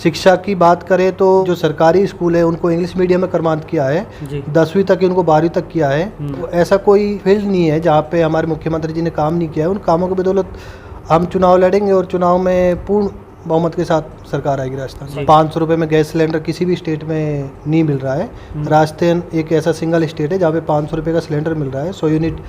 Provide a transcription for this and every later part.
शिक्षा की बात करें तो जो सरकारी स्कूल है उनको इंग्लिश मीडियम में क्रमांत किया है, 10वीं तक उनको 12वीं तक किया है। तो ऐसा कोई फील्ड नहीं है जहाँ पे हमारे मुख्यमंत्री जी ने काम नहीं किया है। उन कामों की बदौलत हम चुनाव लड़ेंगे और चुनाव में पूर्ण बहुमत के साथ सरकार आएगी राजस्थान में। 500 रुपये में गैस सिलेंडर किसी भी स्टेट में नहीं मिल रहा है। राजस्थान एक ऐसा सिंगल स्टेट है जहाँ पे 500 रुपये का सिलेंडर मिल रहा है। 100 यूनिट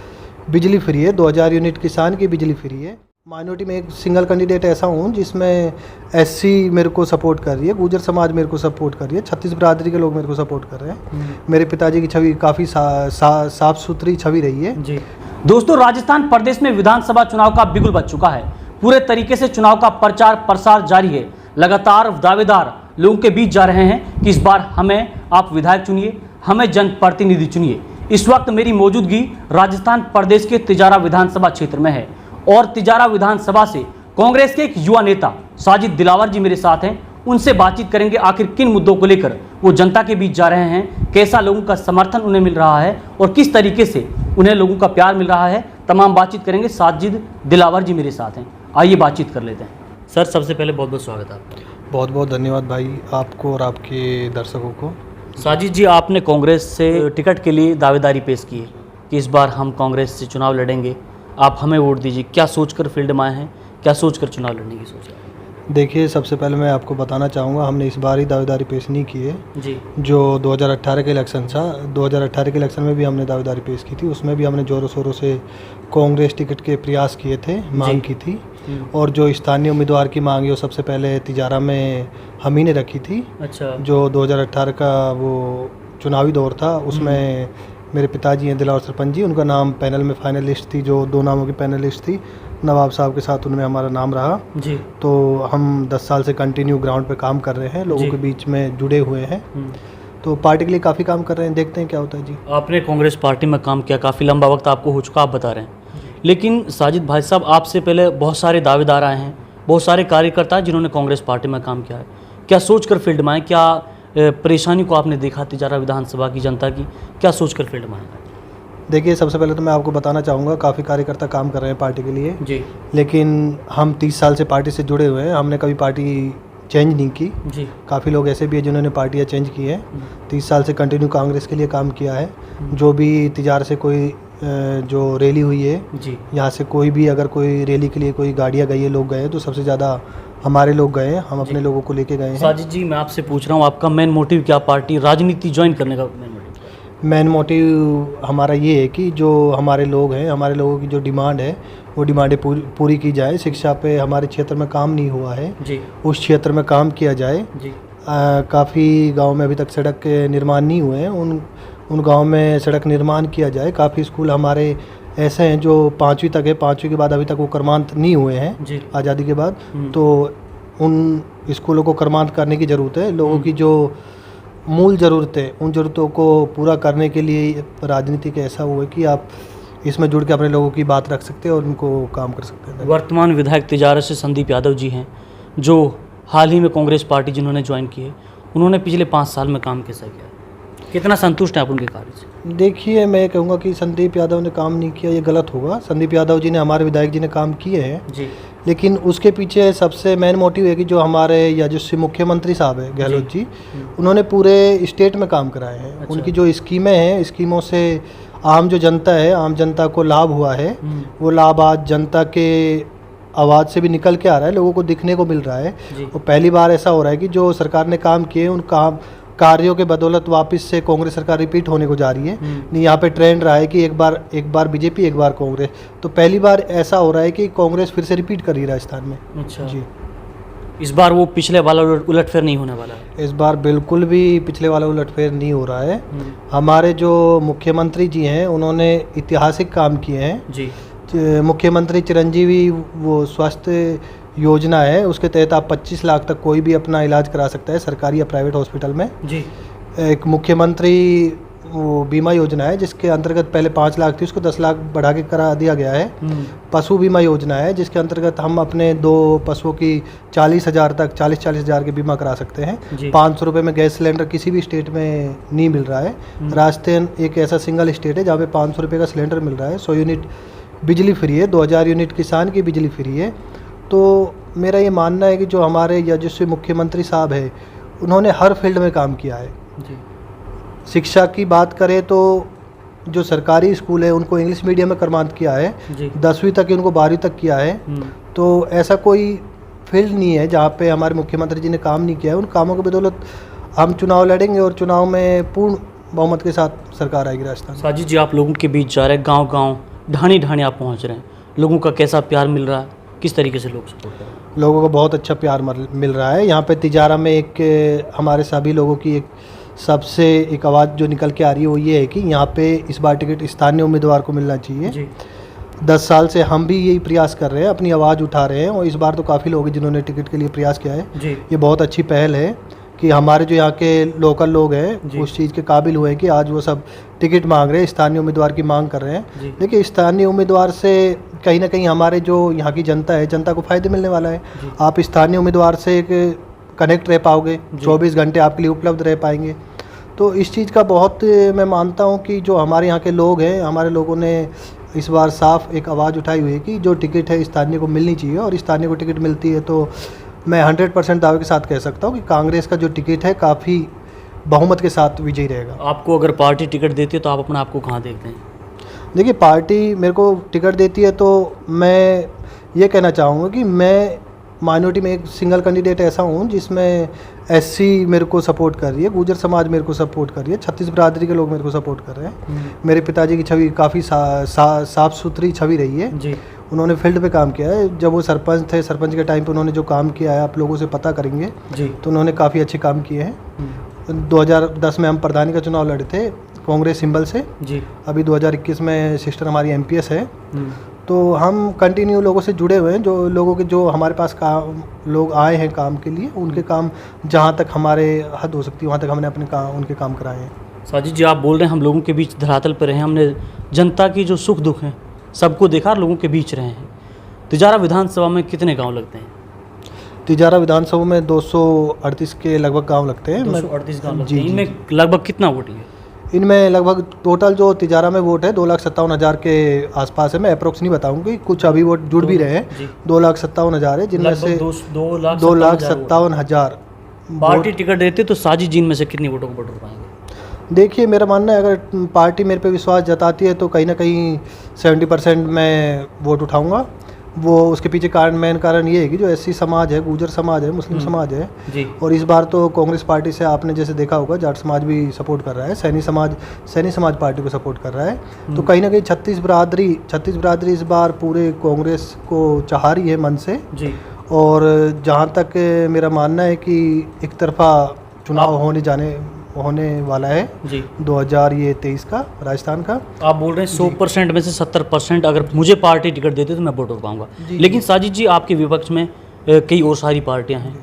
बिजली फ्री है, 2000 यूनिट किसान की बिजली फ्री है। माइनॉरिटी में एक सिंगल कैंडिडेट ऐसा हूँ जिसमें एससी मेरे को सपोर्ट कर रही है, गुर्जर समाज मेरे को सपोर्ट कर रही है, 36 बिरादरी के लोग मेरे को सपोर्ट कर रहे हैं। मेरे पिताजी की छवि काफ़ी साफ सुथरी छवि रही है जी। दोस्तों, राजस्थान प्रदेश में विधानसभा चुनाव का बिगुल बज चुका है। पूरे तरीके से चुनाव का प्रचार प्रसार जारी है। लगातार दावेदार लोगों के बीच जा रहे हैं कि इस बार हमें आप विधायक चुनिए, हमें जनप्रतिनिधि चुनिए। इस वक्त मेरी मौजूदगी राजस्थान प्रदेश के तिजारा विधानसभा क्षेत्र में है और तिजारा विधानसभा से कांग्रेस के एक युवा नेता साजिद दिलावर जी मेरे साथ हैं। उनसे बातचीत करेंगे आखिर किन मुद्दों को लेकर वो जनता के बीच जा रहे हैं, कैसा लोगों का समर्थन उन्हें मिल रहा है और किस तरीके से उन्हें लोगों का प्यार मिल रहा है। तमाम बातचीत करेंगे। साजिद दिलावर जी मेरे साथ हैं, आइए बातचीत कर लेते हैं। सर, सबसे पहले बहुत बहुत स्वागत है आपका। बहुत बहुत धन्यवाद भाई आपको और आपके दर्शकों को। साजिद जी, आपने कांग्रेस से टिकट के लिए दावेदारी पेश की है कि इस बार हम कांग्रेस से चुनाव लड़ेंगे, आप हमें वोट दीजिए। क्या सोचकर फील्ड में आए हैं, क्या सोचकर चुनाव लड़ने की सोच है? देखिए, सबसे पहले मैं आपको बताना चाहूँगा हमने इस बार ही दावेदारी पेश नहीं की है जी। जो 2018 के इलेक्शन था, 2018 के इलेक्शन में भी हमने दावेदारी पेश की थी। उसमें भी हमने ज़ोरों शोरों से कांग्रेस टिकट के प्रयास किए थे, मांग की थी। और जो स्थानीय उम्मीदवार की मांग है वो सबसे पहले तिजारा में हम ही ने रखी थी। अच्छा। जो 2018 का वो चुनावी दौर था उसमें मेरे पिताजी हैं दिलावर सरपंच जी, उनका नाम पैनल में फाइनलिस्ट थी, जो 2 नामों की पैनलिस्ट थी, नवाब साहब के साथ उनमें हमारा नाम रहा जी। तो हम 10 साल से कंटिन्यू ग्राउंड पे काम कर रहे हैं, लोगों के बीच में जुड़े हुए हैं। तो पार्टी के लिए काफ़ी काम कर रहे हैं, देखते हैं क्या होता है जी। आपने कांग्रेस पार्टी में काम किया, काफ़ी लंबा वक्त आपको हो चुका, आप बता रहे हैं। लेकिन साजिद भाई साहब, आपसे पहले बहुत सारे दावेदार आए हैं, बहुत सारे कार्यकर्ता जिन्होंने कांग्रेस पार्टी में काम किया है। क्या सोचकर फील्ड में आए, क्या परेशानी को आपने देखा तिजारा विधानसभा की जनता की, क्या सोचकर फील्ड में आए? देखिए, सबसे पहले तो मैं आपको बताना चाहूँगा काफ़ी कार्यकर्ता काम कर रहे हैं पार्टी के लिए जी। लेकिन हम 30 साल से पार्टी से जुड़े हुए हैं, हमने कभी पार्टी चेंज नहीं की जी। काफ़ी लोग ऐसे भी हैं जिन्होंने पार्टियाँ चेंज की हैं। 30 साल से कंटिन्यू कांग्रेस के लिए काम किया है। जो भी तिजारा से कोई जो रैली हुई है जी, यहाँ से कोई भी अगर कोई रैली के लिए कोई गाड़ियाँ गई है, लोग गए हैं, तो सबसे ज़्यादा हमारे लोग गए हैं, हम अपने लोगों को लेके गए हैं। साजिद जी, मैं आपसे पूछ रहा हूँ, आपका मेन मोटिव क्या, पार्टी राजनीति ज्वाइन करने का मेन मोटिव? मेन मोटिव हमारा ये है कि जो हमारे लोग हैं, हमारे लोगों की जो डिमांड है वो डिमांडें पूरी की जाए। शिक्षा पे हमारे क्षेत्र में काम नहीं हुआ है जी, उस क्षेत्र में काम किया जाए जी। काफ़ी गांव में अभी तक सड़क के निर्माण नहीं हुए हैं, उन गांव में सड़क निर्माण किया जाए। काफ़ी स्कूल हमारे ऐसे हैं जो 5वीं तक है, 5वीं के बाद अभी तक वो क्रमांत नहीं हुए हैं आज़ादी के बाद, तो उन स्कूलों को क्रमांत करने की ज़रूरत है। लोगों की जो मूल ज़रूरत है उन ज़रूरतों को पूरा करने के लिए राजनीति का ऐसा हुआ है कि आप इसमें जुड़ के अपने लोगों की बात रख सकते हैं और उनको काम कर सकते हैं। वर्तमान विधायक तिजारा से संदीप यादव जी हैं, जो हाल ही में कांग्रेस पार्टी जिन्होंने ज्वाइन की है, उन्होंने पिछले 5 साल में काम कैसा किया, कितना संतुष्ट हैं आप उनके कार्य से? देखिए, मैं कहूँगा कि संदीप यादव ने काम नहीं किया ये गलत होगा। संदीप यादव जी ने, हमारे विधायक जी ने काम किए हैं जी, लेकिन उसके पीछे सबसे मेन मोटिव है कि जो हमारे यशस्वी मुख्यमंत्री साहब है गहलोत जी, उन्होंने पूरे स्टेट में काम कराए हैं। अच्छा। उनकी जो स्कीमें हैं, स्कीमों से आम जो जनता है, आम जनता को लाभ हुआ है, वो लाभ आज जनता के आवाज़ से भी निकल के आ रहा है, लोगों को दिखने को मिल रहा है। और पहली बार ऐसा हो रहा है कि जो सरकार ने काम किए उन काम कार्यों के बदौलत वापस से कांग्रेस सरकार रिपीट होने को जा रही है। नहीं, यहाँ पे ट्रेंड रहा है कि एक बार बीजेपी, एक बार कांग्रेस, तो पहली बार ऐसा हो रहा है कि कांग्रेस फिर से रिपीट कर रही है राजस्थान में। अच्छा जी, इस बार वो पिछले वाला उलटफेर नहीं होने वाला है? इस बार बिल्कुल भी पिछले वाला उलटफेर नहीं हो रहा है। हमारे जो मुख्यमंत्री जी हैं उन्होंने ऐतिहासिक काम किए हैं जी। मुख्यमंत्री चिरंजीवी वो स्वास्थ्य योजना है, उसके तहत आप 25 लाख तक कोई भी अपना इलाज करा सकता है सरकारी या प्राइवेट हॉस्पिटल में जी। एक मुख्यमंत्री वो बीमा योजना है जिसके अंतर्गत पहले 5 लाख थी, उसको 10 लाख बढ़ा के करा दिया गया है। पशु बीमा योजना है जिसके अंतर्गत हम अपने 2 पशुओं की 40,000 तक 40,000 के बीमा करा सकते हैं। 500 रुपये में गैस सिलेंडर किसी भी स्टेट में नहीं मिल रहा है। राजस्थान एक ऐसा सिंगल स्टेट है जहाँ पे 500 रुपये का सिलेंडर मिल रहा है। 100 यूनिट बिजली फ्री है, 2000 यूनिट किसान की बिजली फ्री है। तो मेरा ये मानना है कि जो हमारे यशस्वी मुख्यमंत्री साहब है, उन्होंने हर फील्ड में काम किया है जी। शिक्षा की बात करें तो जो सरकारी स्कूल है उनको इंग्लिश मीडियम में कर्मांत किया है, 10वीं तक उनको 12वीं तक किया है। तो ऐसा कोई फील्ड नहीं है जहाँ पे हमारे मुख्यमंत्री जी ने काम नहीं किया है। उन कामों की बदौलत हम चुनाव लड़ेंगे और चुनाव में पूर्ण बहुमत के साथ सरकार आएगी राजस्थान। साजिद जी, आप लोगों के बीच जा रहे हैं, गांव-गांव, ढाणी-ढाणी आप पहुंच रहे हैं, लोगों का कैसा प्यार मिल रहा है, किस तरीके से लोग सपोर्ट कर रहे हैं? लोगों को बहुत अच्छा प्यार मिल रहा है। यहाँ पे तिजारा में एक हमारे सभी लोगों की एक सबसे एक आवाज़ जो निकल के आ रही है वो ये है कि यहाँ पे इस बार टिकट स्थानीय उम्मीदवार को मिलना चाहिए जी। 10 साल से हम भी यही प्रयास कर रहे हैं, अपनी आवाज़ उठा रहे हैं और इस बार तो काफ़ी लोग हैं जिन्होंने टिकट के लिए प्रयास किया है जी। ये बहुत अच्छी पहल है कि हमारे जो यहाँ के लोकल लोग हैं उस चीज़ के काबिल हुए कि आज वो सब टिकट मांग रहे हैं, स्थानीय उम्मीदवार की मांग कर रहे हैं। देखिए, स्थानीय उम्मीदवार से कहीं ना कहीं हमारे जो यहाँ की जनता है, जनता को फ़ायदे मिलने वाला है। आप स्थानीय उम्मीदवार से कनेक्ट रह पाओगे, 24 घंटे आपके लिए उपलब्ध रह पाएंगे। तो इस चीज़ का बहुत मैं मानता हूँ कि जो हमारे यहाँ के लोग हैं, हमारे लोगों ने इस बार साफ एक आवाज़ उठाई हुई है कि जो टिकट है स्थानीय को मिलनी चाहिए और स्थानीय को टिकट मिलती है तो मैं 100% दावे के साथ कह सकता हूँ कि कांग्रेस का जो टिकट है काफ़ी बहुमत के साथ विजयी रहेगा। आपको अगर पार्टी टिकट देती है तो आप अपने आप को कहाँ देखते हैं? देखिए, पार्टी मेरे को टिकट देती है तो मैं ये कहना चाहूँगा कि मैं माइनॉरिटी में एक सिंगल कैंडिडेट ऐसा हूँ जिसमें SC मेरे को सपोर्ट कर रही है, गुर्जर समाज मेरे को सपोर्ट कर रही है, 36 बिरादरी के लोग मेरे को सपोर्ट कर रहे हैं। मेरे पिताजी की छवि काफ़ी साफ सुथरी छवि रही है जी। उन्होंने फील्ड पे काम किया है। जब वो सरपंच थे, सरपंच के टाइम पे उन्होंने जो काम किया है आप लोगों से पता करेंगे जी। तो उन्होंने काफ़ी अच्छे काम किए हैं। 2010 में हम प्रधानी का चुनाव लड़े थे कांग्रेस सिंबल से जी। अभी 2021 में सिस्टर हमारी MPS है। तो हम कंटिन्यू लोगों से जुड़े हुए हैं, जो लोगों के जो हमारे पास काम लोग आए हैं काम के लिए, उनके काम जहाँ तक हमारे हद हो सकती है वहाँ तक हमने अपने उनके काम कराए हैं। साजिद जी, आप बोल रहे हैं हम लोगों के बीच धरातल पर रहे, हमने जनता की जो सुख दुख हैं सबको देखा, लोगों के बीच रहे हैं। तिजारा विधानसभा में कितने गाँव लगते हैं? तिजारा विधानसभा में 238 के लगभग गाँव लगते हैं। 238 गाँव जी। इनमें लगभग कितना वोटिंग है? इनमें लगभग टोटल जो तिजारा में वोट है 2,57,000 के आसपास है। मैं अप्रोक्स नहीं बताऊंगी, कुछ अभी वोट जुड़ भी रहे हैं। 2,57,000 है, जिनमें से 2,57,000 पार्टी टिकट देते तो साजिद जी में से कितनी वोटों को बटोर पाएंगे? देखिए, मेरा मानना है अगर पार्टी मेरे पे विश्वास जताती है तो कहीं ना कहीं 70% मैं वोट उठाऊँगा। वो उसके पीछे मेन कारण ये है कि जो SC समाज है, गुर्जर समाज है, मुस्लिम समाज है जी। और इस बार तो कांग्रेस पार्टी से आपने जैसे देखा होगा जाट समाज भी सपोर्ट कर रहा है, सैनी समाज पार्टी को सपोर्ट कर रहा है। तो कहीं ना कहीं 36 बिरादरी इस बार पूरे कांग्रेस को चाह रही है मन से जी। और जहाँ तक मेरा मानना है कि एक तरफा चुनाव होने वाला है जी 2023 का राजस्थान का। आप बोल रहे हैं 100% में से 70% अगर मुझे पार्टी टिकट देते तो मैं वोट कर पाऊंगा। लेकिन साजिद जी, आपके विपक्ष में कई और सारी पार्टियां हैं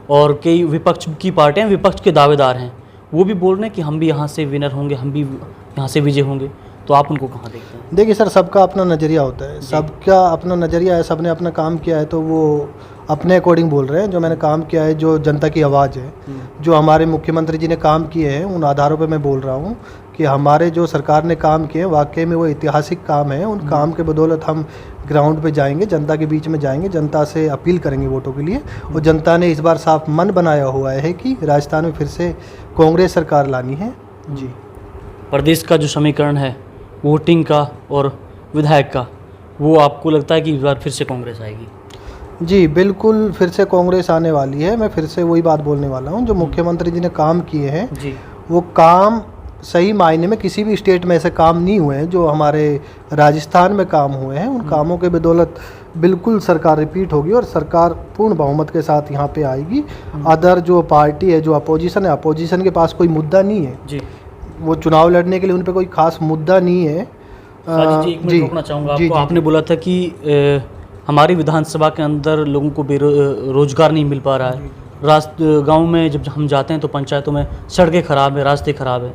और कई विपक्ष की पार्टियां विपक्ष के दावेदार हैं, वो भी बोल रहे हैं कि हम भी यहाँ से विनर होंगे, हम भी यहाँ से विजय होंगे। तो आप उनको कहाँ देखते हैं? देखिए सर, सबका अपना नज़रिया होता है, सबका अपना नज़रिया है, सबने अपना काम किया है तो वो अपने अकॉर्डिंग बोल रहे हैं। जो मैंने काम किया है, जो जनता की आवाज़ है, जो हमारे मुख्यमंत्री जी ने काम किए हैं, उन आधारों पे मैं बोल रहा हूँ कि हमारे जो सरकार ने काम किए हैं वाकई में वो ऐतिहासिक काम है। उन काम के बदौलत हम ग्राउंड पे जाएंगे, जनता के बीच में जाएंगे, जनता से अपील करेंगे वोटों के लिए। और जनता ने इस बार साफ मन बनाया हुआ है कि राजस्थान में फिर से कांग्रेस सरकार लानी है जी। प्रदेश का जो समीकरण है वोटिंग का और विधायक का, वो आपको लगता है कि इस बार फिर से कांग्रेस आएगी? जी बिल्कुल, फिर से कांग्रेस आने वाली है। मैं फिर से वही बात बोलने वाला हूँ, जो मुख्यमंत्री जी ने काम किए हैं जी, वो काम सही मायने में किसी भी स्टेट में ऐसे काम नहीं हुए हैं जो हमारे राजस्थान में काम हुए हैं। उन कामों के बदौलत बिल्कुल सरकार रिपीट होगी और सरकार पूर्ण बहुमत के साथ यहाँ पे आएगी। अदर जो पार्टी है, जो अपोजिशन है, अपोजिशन के पास कोई मुद्दा नहीं है जी, वो चुनाव लड़ने के लिए उन पर कोई खास मुद्दा नहीं है। जी, एक मिनट रोकना चाहूँगा आपको। आपने बोला था कि हमारी विधानसभा के अंदर लोगों को रोजगार नहीं मिल पा रहा है। गांव में जब हम जाते हैं तो पंचायतों में सड़कें ख़राब है, रास्ते ख़राब है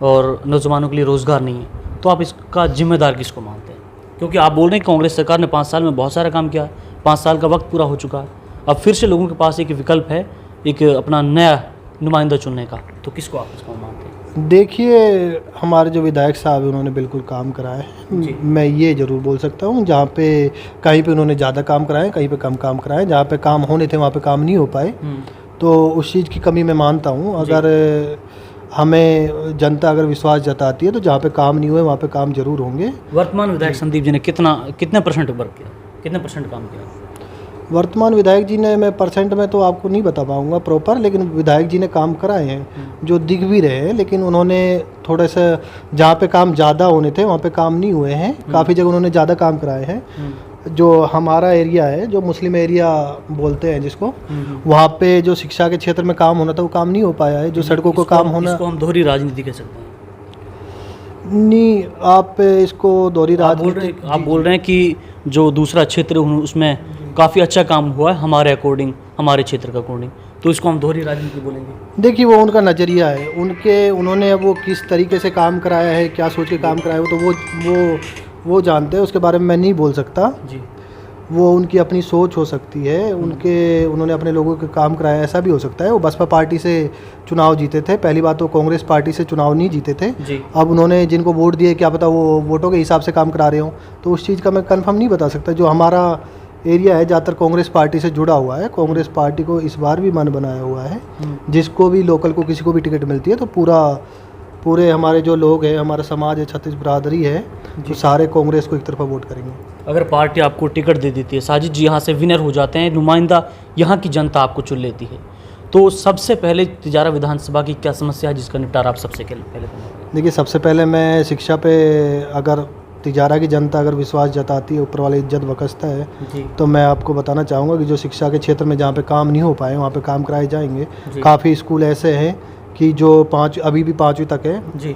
और नौजवानों के लिए रोज़गार नहीं है। तो आप इसका जिम्मेदार किसको मानते हैं? क्योंकि आप बोल रहे हैं कांग्रेस सरकार ने 5 साल में बहुत सारा काम किया है, 5 साल का वक्त पूरा हो चुका है, अब फिर से लोगों के पास एक विकल्प है, एक अपना नया नुमाइंदा चुनने का, तो किसको आप इसको मानते हैं? देखिए, हमारे जो विधायक साहब हैं उन्होंने बिल्कुल काम कराया है। मैं ये ज़रूर बोल सकता हूँ, जहाँ पे कहीं पे उन्होंने ज़्यादा काम कराए, कहीं पे कम काम कराए, जहाँ पे काम होने थे वहाँ पे काम नहीं हो पाए, तो उस चीज़ की कमी मैं मानता हूँ। अगर हमें जनता अगर विश्वास जताती है तो जहाँ पे काम नहीं हुए वहाँ पे काम जरूर होंगे। वर्तमान विधायक संदीप जी ने कितने परसेंट वर्क किया, कितने परसेंट काम किया? वर्तमान विधायक जी ने, मैं परसेंट में तो आपको नहीं बता पाऊंगा प्रॉपर, लेकिन विधायक जी ने काम कराए हैं जो दिख भी रहे हैं, लेकिन उन्होंने थोड़ा सा जहाँ पे काम ज़्यादा होने थे वहाँ पे काम नहीं हुए हैं। काफ़ी जगह उन्होंने ज़्यादा काम कराए हैं। जो हमारा एरिया है, जो मुस्लिम एरिया बोलते हैं जिसको, वहाँ पे जो शिक्षा के क्षेत्र में काम होना था वो काम नहीं हो पाया है। जो सड़कों को काम होना, इसको हम दोहरी राजनीति कह सकते हैं। नहीं, आप इसको दोहरी राजनीति आप बोल रहे हैं कि जो दूसरा क्षेत्र उसमें काफ़ी अच्छा काम हुआ है हमारे अकॉर्डिंग, हमारे क्षेत्र के अकॉर्डिंग, तो इसको हम दोहरी राजनीति बोलेंगे। देखिए, वो उनका नज़रिया है, उन्होंने वो किस तरीके से काम कराया है, क्या सोच के काम कराया है, तो वो जानते हैं। उसके बारे में मैं नहीं बोल सकता जी। वो उनकी अपनी सोच हो सकती है, उन्होंने अपने लोगों के काम कराया, ऐसा भी हो सकता है। वो बसपा पार्टी से चुनाव जीते थे, पहली बात तो कांग्रेस पार्टी से चुनाव नहीं जीते थे जी। अब उन्होंने जिनको वोट दिए, क्या पता वो वोटों के हिसाब से काम करा रहे हो, तो उस चीज़ का मैं कंफर्म नहीं बता सकता। जो हमारा एरिया है ज़्यादातर कांग्रेस पार्टी से जुड़ा हुआ है, कांग्रेस पार्टी को इस बार भी मन बनाया हुआ है। जिसको भी लोकल को किसी को भी टिकट मिलती है तो पूरे हमारे जो लोग हैं, हमारा समाज है, छत्तीस बिरादरी है, तो सारे कांग्रेस को एक तरफा वोट करेंगे। अगर पार्टी आपको टिकट दे देती है, साजिद जी यहाँ से विनर हो जाते हैं, नुमाइंदा यहाँ की जनता आपको चुन लेती है, तो सबसे पहले तिजारा विधानसभा की क्या समस्या है जिसका निपटारा आप सबसे पहले? देखिए, सबसे पहले मैं शिक्षा पे, अगर तिजारा की जनता अगर विश्वास जताती है, ऊपर वाले इज्जत बख्शता है, तो मैं आपको बताना चाहूँगा कि जो शिक्षा के क्षेत्र में जहाँ पे काम नहीं हो पाए वहाँ पे काम कराए जाएंगे। काफ़ी स्कूल ऐसे हैं कि जो अभी भी 5वीं तक है जी।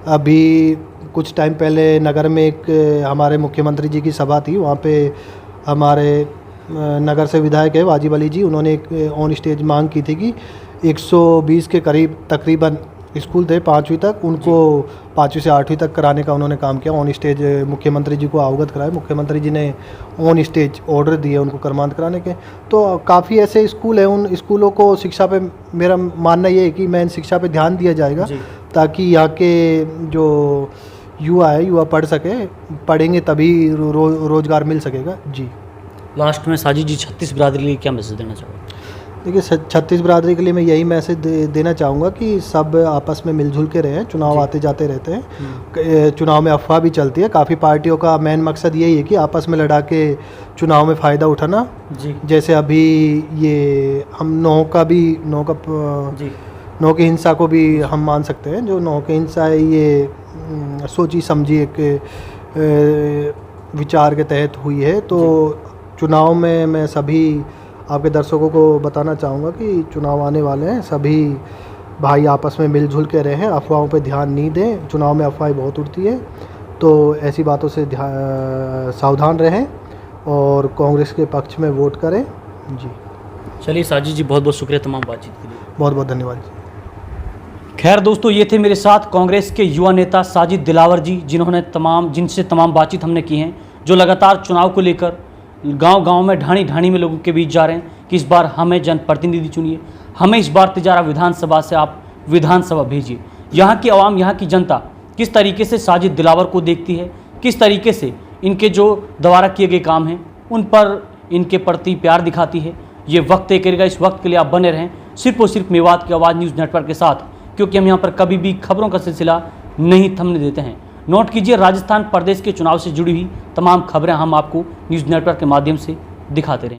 अभी कुछ टाइम पहले नगर में एक हमारे मुख्यमंत्री जी की सभा थी, वहाँ पे हमारे नगर से विधायक है वाजिब अली जी, उन्होंने एक ऑन स्टेज मांग की थी कि 120 के करीब तकरीबन स्कूल थे 5वीं तक, उनको 5वीं से 8वीं तक कराने का उन्होंने काम किया। ऑन स्टेज मुख्यमंत्री जी को अवगत कराया, मुख्यमंत्री जी ने ऑन स्टेज ऑर्डर दिए उनको कर्मांत कराने के। तो काफ़ी ऐसे स्कूल हैं, उन स्कूलों को शिक्षा पे, मेरा मानना ये है कि मैं शिक्षा पे ध्यान दिया जाएगा ताकि यहाँ के जो युवा पढ़ सके, पढ़ेंगे तभी रोज़गार मिल सकेगा जी। लास्ट में साजिद जी छत्तीस बिरादरी के लिए क्या मैसेज देना चाहोगे? देखिए, छत्तीस बिरादरी के लिए मैं यही मैसेज देना चाहूँगा कि सब आपस में मिलजुल के रहें। चुनाव आते जाते रहते हैं, चुनाव में अफवाह भी चलती है। काफ़ी पार्टियों का मेन मकसद यही है कि आपस में लड़ा के चुनाव में फ़ायदा उठाना जी। जैसे अभी ये हम नौ की हिंसा को भी हम मान सकते हैं। जो नौ की हिंसा है, ये सोची समझी एक विचार के तहत हुई है। तो चुनाव में मैं सभी आपके दर्शकों को बताना चाहूँगा कि चुनाव आने वाले हैं, सभी भाई आपस में मिलजुल के रहें, अफवाहों पे ध्यान नहीं दें। चुनाव में अफवाहें बहुत उड़ती है, तो ऐसी बातों से सावधान रहें और कांग्रेस के पक्ष में वोट करें जी। चलिए साजिद जी, बहुत बहुत शुक्रिया तमाम बातचीत के लिए। बहुत बहुत धन्यवाद जी। खैर दोस्तों, ये थे मेरे साथ कांग्रेस के युवा नेता साजिद दिलावर जी, जिनसे तमाम बातचीत हमने की हैं, जो लगातार चुनाव को लेकर गांव-गांव में, ढाणी में लोगों के बीच जा रहे हैं कि इस बार हमें जनप्रतिनिधि चुनिए, हमें इस बार तिजारा विधानसभा से आप विधानसभा भेजिए। यहाँ की आवाम, यहाँ की जनता किस तरीके से साजिद दिलावर को देखती है, किस तरीके से इनके जो द्वारा किए गए काम हैं उन पर इनके प्रति प्यार दिखाती है, ये वक्त तय करेगा। इस वक्त के लिए आप बने रहें सिर्फ और सिर्फ मेवात की आवाज़ न्यूज़ नेटवर्क के साथ, क्योंकि हम यहाँ पर कभी भी खबरों का सिलसिला नहीं थमने देते हैं। नोट कीजिए, राजस्थान प्रदेश के चुनाव से जुड़ी हुई तमाम खबरें हम आपको न्यूज़ नेटवर्क के माध्यम से दिखाते रहें।